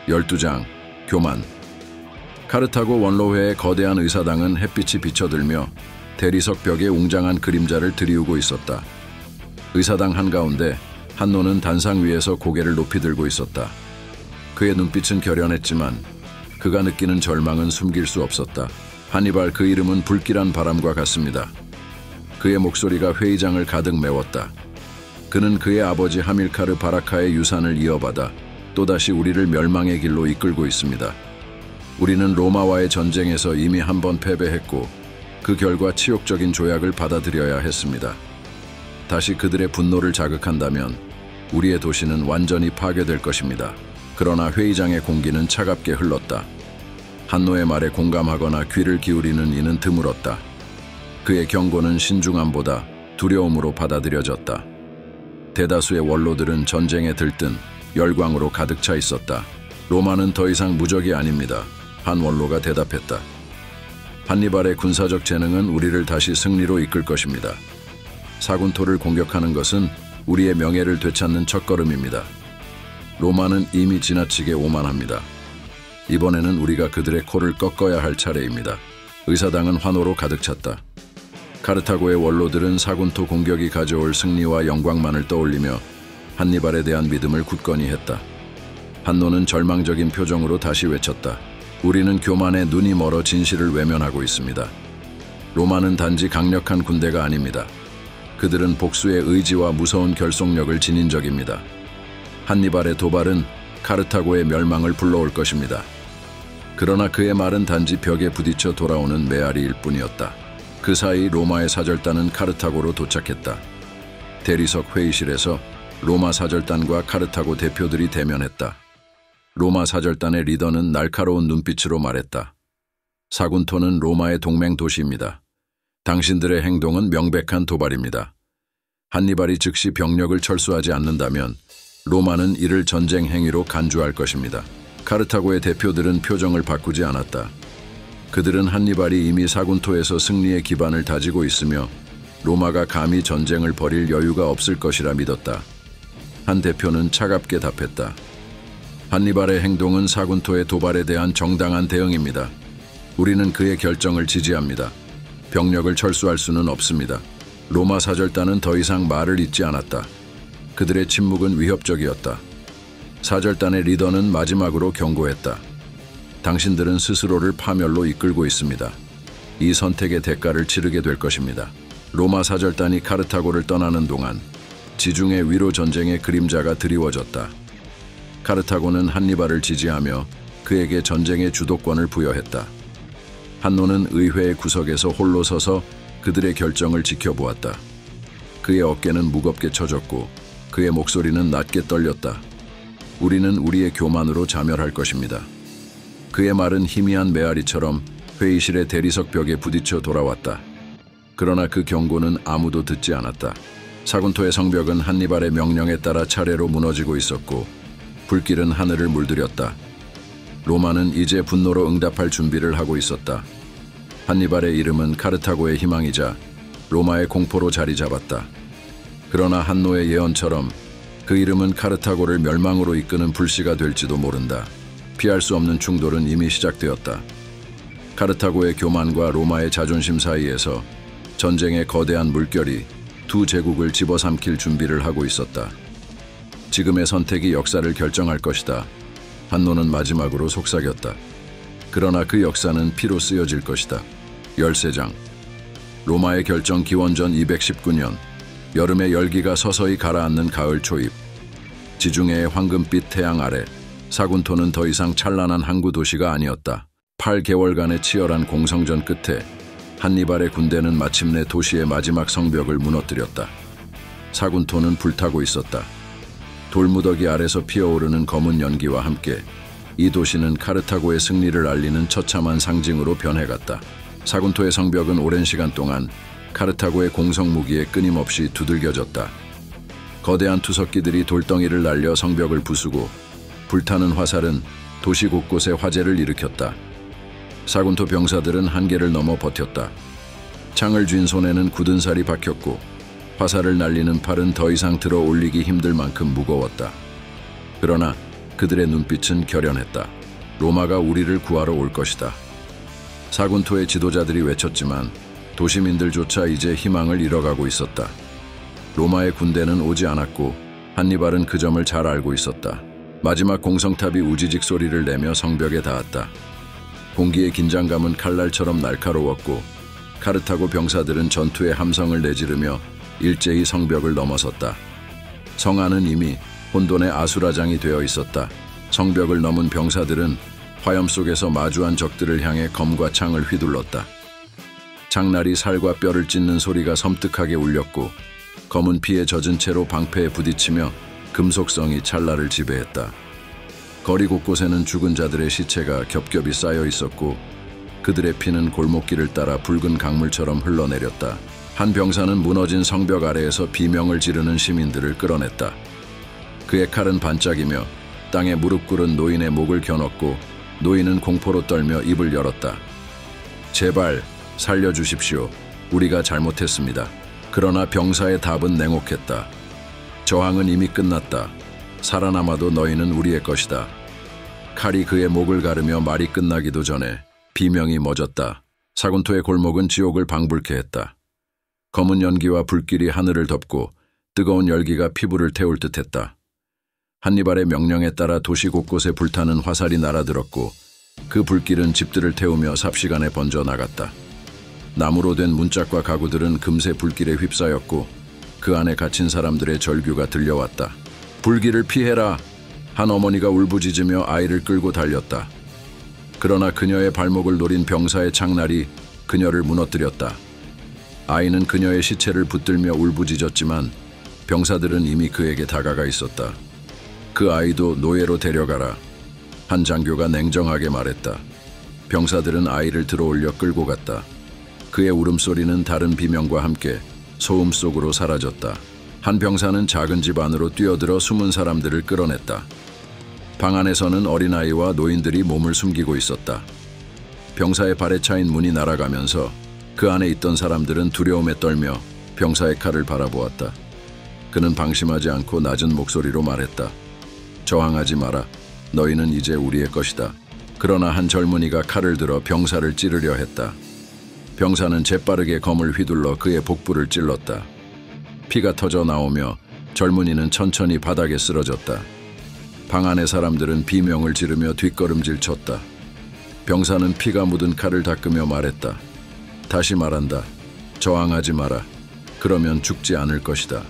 12장 교만. 카르타고 원로회의 거대한 의사당은 햇빛이 비쳐들며 대리석 벽에 웅장한 그림자를 드리우고 있었다. 의사당 한가운데 한노는 단상 위에서 고개를 높이 들고 있었다. 그의 눈빛은 결연했지만 그가 느끼는 절망은 숨길 수 없었다. 한니발, 그 이름은 불길한 바람과 같습니다. 그의 목소리가 회의장을 가득 메웠다. 그는 그의 아버지 하밀카르 바라카의 유산을 이어받아 또다시 우리를 멸망의 길로 이끌고 있습니다. 우리는 로마와의 전쟁에서 이미 한 번 패배했고 그 결과 치욕적인 조약을 받아들여야 했습니다. 다시 그들의 분노를 자극한다면 우리의 도시는 완전히 파괴될 것입니다. 그러나 회의장의 공기는 차갑게 흘렀다. 한노의 말에 공감하거나 귀를 기울이는 이는 드물었다. 그의 경고는 신중함보다 두려움으로 받아들여졌다. 대다수의 원로들은 전쟁에 들뜬 열광으로 가득 차 있었다. 로마는 더 이상 무적이 아닙니다. 한 원로가 대답했다. 한니발의 군사적 재능은 우리를 다시 승리로 이끌 것입니다. 사군토를 공격하는 것은 우리의 명예를 되찾는 첫걸음입니다. 로마는 이미 지나치게 오만합니다. 이번에는 우리가 그들의 코를 꺾어야 할 차례입니다. 의사당은 환호로 가득 찼다. 카르타고의 원로들은 사군토 공격이 가져올 승리와 영광만을 떠올리며 한니발에 대한 믿음을 굳건히 했다. 한노는 절망적인 표정으로 다시 외쳤다. 우리는 교만에 눈이 멀어 진실을 외면하고 있습니다. 로마는 단지 강력한 군대가 아닙니다. 그들은 복수의 의지와 무서운 결속력을 지닌 적입니다. 한니발의 도발은 카르타고의 멸망을 불러올 것입니다. 그러나 그의 말은 단지 벽에 부딪혀 돌아오는 메아리일 뿐이었다. 그 사이 로마의 사절단은 카르타고로 도착했다. 대리석 회의실에서 로마 사절단과 카르타고 대표들이 대면했다. 로마 사절단의 리더는 날카로운 눈빛으로 말했다. 사군토는 로마의 동맹 도시입니다. 당신들의 행동은 명백한 도발입니다. 한니발이 즉시 병력을 철수하지 않는다면 로마는 이를 전쟁 행위로 간주할 것입니다. 카르타고의 대표들은 표정을 바꾸지 않았다. 그들은 한니발이 이미 사군토에서 승리의 기반을 다지고 있으며 로마가 감히 전쟁을 벌일 여유가 없을 것이라 믿었다. 한 대표는 차갑게 답했다. 한니발의 행동은 사군토의 도발에 대한 정당한 대응입니다. 우리는 그의 결정을 지지합니다. 병력을 철수할 수는 없습니다. 로마 사절단은 더 이상 말을 잇지 않았다. 그들의 침묵은 위협적이었다. 사절단의 리더는 마지막으로 경고했다. 당신들은 스스로를 파멸로 이끌고 있습니다. 이 선택의 대가를 치르게 될 것입니다. 로마 사절단이 카르타고를 떠나는 동안 지중해 위로 전쟁의 그림자가 드리워졌다. 카르타고는 한니발을 지지하며 그에게 전쟁의 주도권을 부여했다. 한노는 의회의 구석에서 홀로 서서 그들의 결정을 지켜보았다. 그의 어깨는 무겁게 쳐졌고 그의 목소리는 낮게 떨렸다. 우리는 우리의 교만으로 자멸할 것입니다. 그의 말은 희미한 메아리처럼 회의실의 대리석 벽에 부딪혀 돌아왔다. 그러나 그 경고는 아무도 듣지 않았다. 사군토의 성벽은 한니발의 명령에 따라 차례로 무너지고 있었고 불길은 하늘을 물들였다. 로마는 이제 분노로 응답할 준비를 하고 있었다. 한니발의 이름은 카르타고의 희망이자 로마의 공포로 자리 잡았다. 그러나 한노의 예언처럼 그 이름은 카르타고를 멸망으로 이끄는 불씨가 될지도 모른다. 피할 수 없는 충돌은 이미 시작되었다. 카르타고의 교만과 로마의 자존심 사이에서 전쟁의 거대한 물결이 두 제국을 집어삼킬 준비를 하고 있었다. 지금의 선택이 역사를 결정할 것이다. 한노는 마지막으로 속삭였다. 그러나 그 역사는 피로 쓰여질 것이다. 13장. 로마의 결정 기원전 219년 여름의 열기가 서서히 가라앉는 가을 초입. 지중해의 황금빛 태양 아래 사군토는 더 이상 찬란한 항구 도시가 아니었다. 8개월간의 치열한 공성전 끝에 한니발의 군대는 마침내 도시의 마지막 성벽을 무너뜨렸다. 사군토는 불타고 있었다. 돌무더기 아래서 피어오르는 검은 연기와 함께 이 도시는 카르타고의 승리를 알리는 처참한 상징으로 변해갔다. 사군토의 성벽은 오랜 시간 동안 카르타고의 공성무기에 끊임없이 두들겨졌다. 거대한 투석기들이 돌덩이를 날려 성벽을 부수고 불타는 화살은 도시 곳곳에 화재를 일으켰다. 사군토 병사들은 한계를 넘어 버텼다. 창을 쥔 손에는 굳은 살이 박혔고 화살을 날리는 팔은 더 이상 들어 올리기 힘들 만큼 무거웠다. 그러나 그들의 눈빛은 결연했다. 로마가 우리를 구하러 올 것이다. 사군토의 지도자들이 외쳤지만 도시민들조차 이제 희망을 잃어가고 있었다. 로마의 군대는 오지 않았고 한니발은 그 점을 잘 알고 있었다. 마지막 공성탑이 우지직 소리를 내며 성벽에 닿았다. 공기의 긴장감은 칼날처럼 날카로웠고 카르타고 병사들은 전투의 함성을 내지르며 일제히 성벽을 넘어섰다. 성 안은 이미 혼돈의 아수라장이 되어 있었다. 성벽을 넘은 병사들은 화염 속에서 마주한 적들을 향해 검과 창을 휘둘렀다. 창날이 살과 뼈를 찢는 소리가 섬뜩하게 울렸고 검은 피에 젖은 채로 방패에 부딪히며 금속성이 찰나를 지배했다. 거리 곳곳에는 죽은 자들의 시체가 겹겹이 쌓여 있었고 그들의 피는 골목길을 따라 붉은 강물처럼 흘러내렸다. 한 병사는 무너진 성벽 아래에서 비명을 지르는 시민들을 끌어냈다. 그의 칼은 반짝이며 땅에 무릎 꿇은 노인의 목을 겨눴고 노인은 공포로 떨며 입을 열었다. 제발 살려주십시오. 우리가 잘못했습니다. 그러나 병사의 답은 냉혹했다. 저항은 이미 끝났다. 살아남아도 너희는 우리의 것이다. 칼이 그의 목을 가르며 말이 끝나기도 전에 비명이 멎었다. 사군토의 골목은 지옥을 방불케 했다. 검은 연기와 불길이 하늘을 덮고 뜨거운 열기가 피부를 태울 듯했다. 한니발의 명령에 따라 도시 곳곳에 불타는 화살이 날아들었고 그 불길은 집들을 태우며 삽시간에 번져 나갔다. 나무로 된 문짝과 가구들은 금세 불길에 휩싸였고 그 안에 갇힌 사람들의 절규가 들려왔다. 불길을 피해라! 한 어머니가 울부짖으며 아이를 끌고 달렸다. 그러나 그녀의 발목을 노린 병사의 창날이 그녀를 무너뜨렸다. 아이는 그녀의 시체를 붙들며 울부짖었지만 병사들은 이미 그에게 다가가 있었다. 그 아이도 노예로 데려가라. 한 장교가 냉정하게 말했다. 병사들은 아이를 들어올려 끌고 갔다. 그의 울음소리는 다른 비명과 함께 소음 속으로 사라졌다. 한 병사는 작은 집 안으로 뛰어들어 숨은 사람들을 끌어냈다. 방 안에서는 어린아이와 노인들이 몸을 숨기고 있었다. 병사의 발에 차인 문이 날아가면서 그 안에 있던 사람들은 두려움에 떨며 병사의 칼을 바라보았다. 그는 방심하지 않고 낮은 목소리로 말했다. 저항하지 마라. 너희는 이제 우리의 것이다. 그러나 한 젊은이가 칼을 들어 병사를 찌르려 했다. 병사는 재빠르게 검을 휘둘러 그의 복부를 찔렀다. 피가 터져 나오며 젊은이는 천천히 바닥에 쓰러졌다. 방 안의 사람들은 비명을 지르며 뒷걸음질 쳤다. 병사는 피가 묻은 칼을 닦으며 말했다. 다시 말한다. 저항하지 마라. 그러면 죽지 않을 것이다.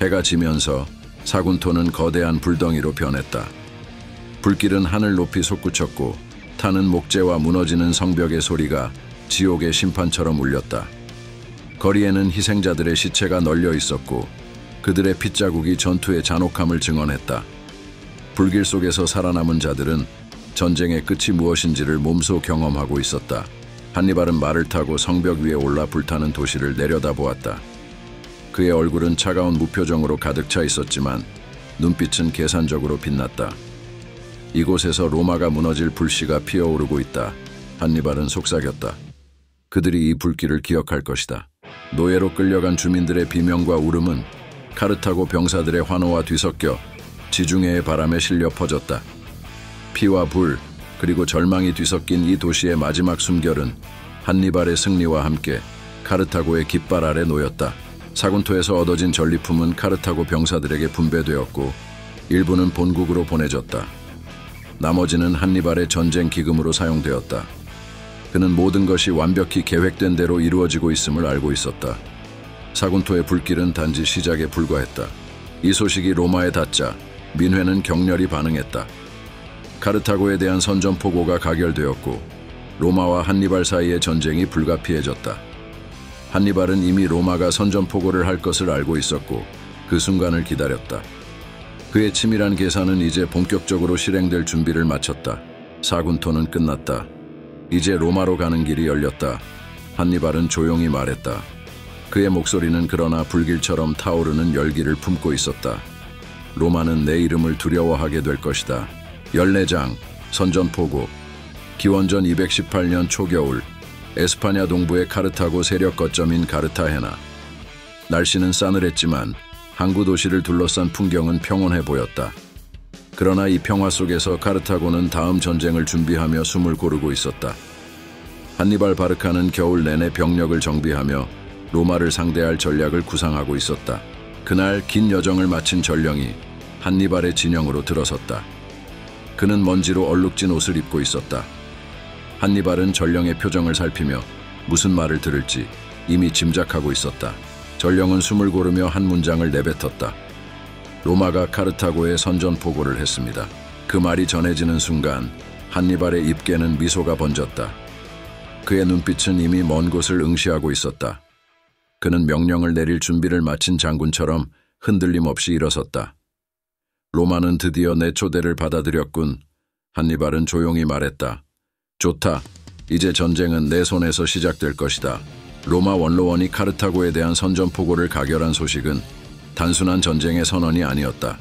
해가 지면서 사군토는 거대한 불덩이로 변했다. 불길은 하늘 높이 솟구쳤고 타는 목재와 무너지는 성벽의 소리가 지옥의 심판처럼 울렸다. 거리에는 희생자들의 시체가 널려 있었고 그들의 핏자국이 전투의 잔혹함을 증언했다. 불길 속에서 살아남은 자들은 전쟁의 끝이 무엇인지를 몸소 경험하고 있었다. 한니발은 말을 타고 성벽 위에 올라 불타는 도시를 내려다보았다. 그의 얼굴은 차가운 무표정으로 가득 차 있었지만 눈빛은 계산적으로 빛났다. 이곳에서 로마가 무너질 불씨가 피어오르고 있다. 한니발은 속삭였다. 그들이 이 불길을 기억할 것이다. 노예로 끌려간 주민들의 비명과 울음은 카르타고 병사들의 환호와 뒤섞여 지중해의 바람에 실려 퍼졌다. 피와 불 그리고 절망이 뒤섞인 이 도시의 마지막 숨결은 한니발의 승리와 함께 카르타고의 깃발 아래 놓였다. 사군토에서 얻어진 전리품은 카르타고 병사들에게 분배되었고 일부는 본국으로 보내졌다. 나머지는 한니발의 전쟁 기금으로 사용되었다. 그는 모든 것이 완벽히 계획된 대로 이루어지고 있음을 알고 있었다. 사군토의 불길은 단지 시작에 불과했다. 이 소식이 로마에 닿자 민회는 격렬히 반응했다. 카르타고에 대한 선전포고가 가결되었고 로마와 한니발 사이의 전쟁이 불가피해졌다. 한니발은 이미 로마가 선전포고를 할 것을 알고 있었고 그 순간을 기다렸다. 그의 치밀한 계산은 이제 본격적으로 실행될 준비를 마쳤다. 사군토는 끝났다. 이제 로마로 가는 길이 열렸다. 한니발은 조용히 말했다. 그의 목소리는 그러나 불길처럼 타오르는 열기를 품고 있었다. 로마는 내 이름을 두려워하게 될 것이다. 14장 선전포고. 기원전 218년 초겨울 에스파냐 동부의 카르타고 세력 거점인 가르타헤나. 날씨는 싸늘했지만 항구 도시를 둘러싼 풍경은 평온해 보였다. 그러나 이 평화 속에서 카르타고는 다음 전쟁을 준비하며 숨을 고르고 있었다. 한니발 바르카는 겨울 내내 병력을 정비하며 로마를 상대할 전략을 구상하고 있었다. 그날 긴 여정을 마친 전령이 한니발의 진영으로 들어섰다. 그는 먼지로 얼룩진 옷을 입고 있었다. 한니발은 전령의 표정을 살피며 무슨 말을 들을지 이미 짐작하고 있었다. 전령은 숨을 고르며 한 문장을 내뱉었다. 로마가 카르타고에 선전포고를 했습니다. 그 말이 전해지는 순간 한니발의 입에는 미소가 번졌다. 그의 눈빛은 이미 먼 곳을 응시하고 있었다. 그는 명령을 내릴 준비를 마친 장군처럼 흔들림 없이 일어섰다. 로마는 드디어 내 초대를 받아들였군. 한니발은 조용히 말했다. 좋다. 이제 전쟁은 내 손에서 시작될 것이다. 로마 원로원이 카르타고에 대한 선전포고를 가결한 소식은 단순한 전쟁의 선언이 아니었다.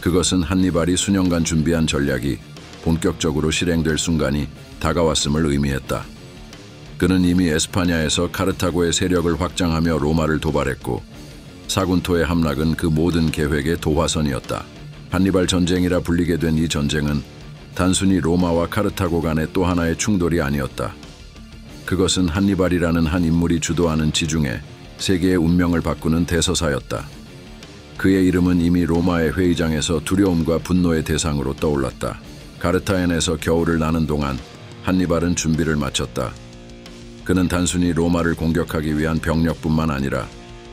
그것은 한니발이 수년간 준비한 전략이 본격적으로 실행될 순간이 다가왔음을 의미했다. 그는 이미 에스파냐에서 카르타고의 세력을 확장하며 로마를 도발했고 사군토의 함락은 그 모든 계획의 도화선이었다. 한니발 전쟁이라 불리게 된 이 전쟁은 단순히 로마와 카르타고 간의 또 하나의 충돌이 아니었다. 그것은 한니발이라는 한 인물이 주도하는 지중해, 세계의 운명을 바꾸는 대서사였다. 그의 이름은 이미 로마의 회의장에서 두려움과 분노의 대상으로 떠올랐다. 가르타엔에서 겨울을 나는 동안 한니발은 준비를 마쳤다. 그는 단순히 로마를 공격하기 위한 병력뿐만 아니라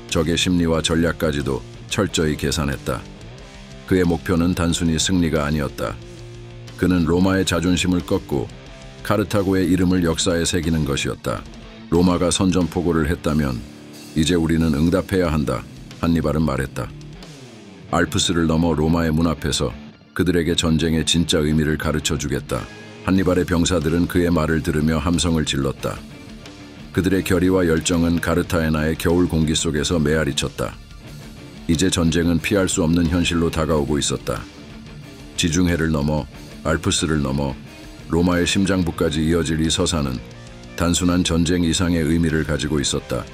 적의 심리와 전략까지도 철저히 계산했다. 그의 목표는 단순히 승리가 아니었다. 그는 로마의 자존심을 꺾고 카르타고의 이름을 역사에 새기는 것이었다. 로마가 선전포고를 했다면 이제 우리는 응답해야 한다. 한니발은 말했다. 알프스를 넘어 로마의 문 앞에서 그들에게 전쟁의 진짜 의미를 가르쳐 주겠다. 한니발의 병사들은 그의 말을 들으며 함성을 질렀다. 그들의 결의와 열정은 가르타에나의 겨울 공기 속에서 메아리쳤다. 이제 전쟁은 피할 수 없는 현실로 다가오고 있었다. 지중해를 넘어 알프스를 넘어 로마의 심장부까지 이어질 이 서사는 단순한 전쟁 이상의 의미를 가지고 있었다.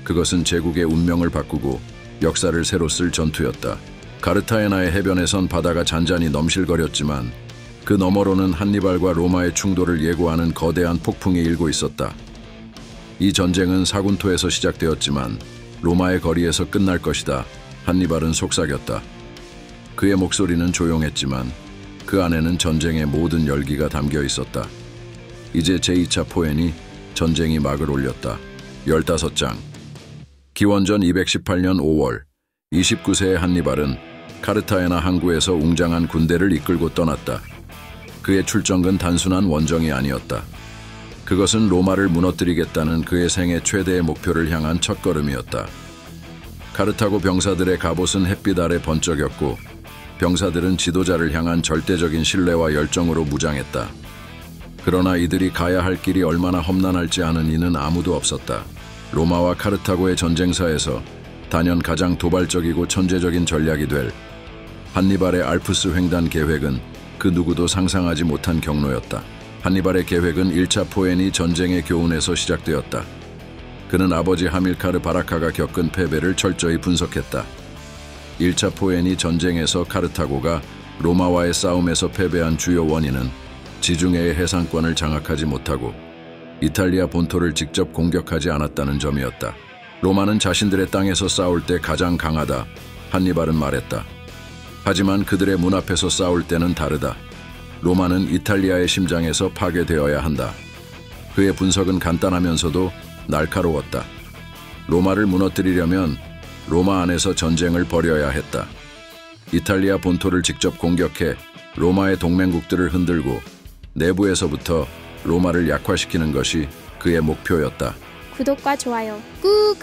그것은 제국의 운명을 바꾸고 역사를 새로 쓸 전투였다. 가르타에나의 해변에선 바다가 잔잔히 넘실거렸지만 그 너머로는 한니발과 로마의 충돌을 예고하는 거대한 폭풍이 일고 있었다. 이 전쟁은 사군토에서 시작되었지만 로마의 거리에서 끝날 것이다. 한니발은 속삭였다. 그의 목소리는 조용했지만 그 안에는 전쟁의 모든 열기가 담겨 있었다. 이제 제2차 포엔이 전쟁이 막을 올렸다. 15장. 기원전 218년 5월 29세의 한니발은 카르타에나 항구에서 웅장한 군대를 이끌고 떠났다. 그의 출정은 단순한 원정이 아니었다. 그것은 로마를 무너뜨리겠다는 그의 생애 최대의 목표를 향한 첫걸음이었다. 카르타고 병사들의 갑옷은 햇빛 아래 번쩍였고 병사들은 지도자를 향한 절대적인 신뢰와 열정으로 무장했다. 그러나 이들이 가야 할 길이 얼마나 험난할지 아는 이는 아무도 없었다. 로마와 카르타고의 전쟁사에서 단연 가장 도발적이고 천재적인 전략이 될 한니발의 알프스 횡단 계획은 그 누구도 상상하지 못한 경로였다. 한니발의 계획은 1차 포엔이 전쟁의 교훈에서 시작되었다. 그는 아버지 하밀카르 바라카가 겪은 패배를 철저히 분석했다. 1차 포엔이 전쟁에서 카르타고가 로마와의 싸움에서 패배한 주요 원인은 지중해의 해상권을 장악하지 못하고 이탈리아 본토를 직접 공격하지 않았다는 점이었다. 로마는 자신들의 땅에서 싸울 때 가장 강하다. 한니발은 말했다. 하지만 그들의 문 앞에서 싸울 때는 다르다. 로마는 이탈리아의 심장에서 파괴되어야 한다. 그의 분석은 간단하면서도 날카로웠다. 로마를 무너뜨리려면 로마 안에서 전쟁을 벌여야 했다. 이탈리아 본토를 직접 공격해 로마의 동맹국들을 흔들고 내부에서부터 로마를 약화시키는 것이 그의 목표였다. 구독과 좋아요 꾹!